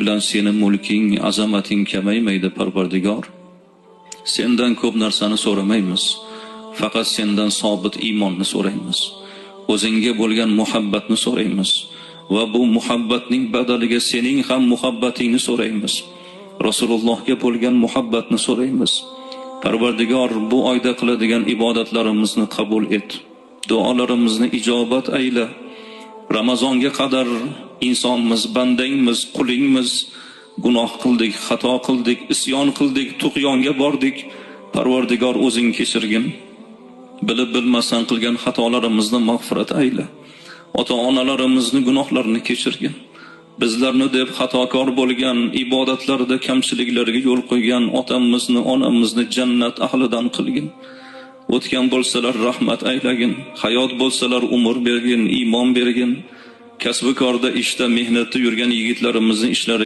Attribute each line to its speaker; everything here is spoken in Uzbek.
Speaker 1: bilan seni mulking, azamating kamaymaydi Parvardigor. Sendan ko'p narsani so'ramaymiz. Faqat sendan sobit iymonni so'raymiz. O'zingga bo'lgan muhabbatni so'raymiz. Va bu muhabbatning badaliga sening ham muhabbatingni so'raymiz. Rasulullohga bo'lgan muhabbatni so'raymiz. Parvardigor, bu oyda qiladigan ibodatlarimizni qabul et. Duolarimizni ijobat ayla. Ramazonga qadar insonmiz, bandangmiz, qulingmiz. Gunoh qildik, xato qildik, isyon qildik, tug'yonga bordik. Parvardigor, o'zing kechirgin. Bilib bilmasdan qilgan xatolarimizni mag'firat ayla. Ota-onalarimizni gunohlarini kechirgin. Bizlarni deb xatokor bo'lgan, ibodatlarda kamchiliklarga yo'l qo'ygan otamizni, onamizni jannat ahlidan qilgin. O'tgan bo'lsalar rahmat aylagin, hayot bo'lsalar umr bergin, iymon bergin. Kasbi korda, ishda, mehnatda yurgan yigitlarimizni ishlari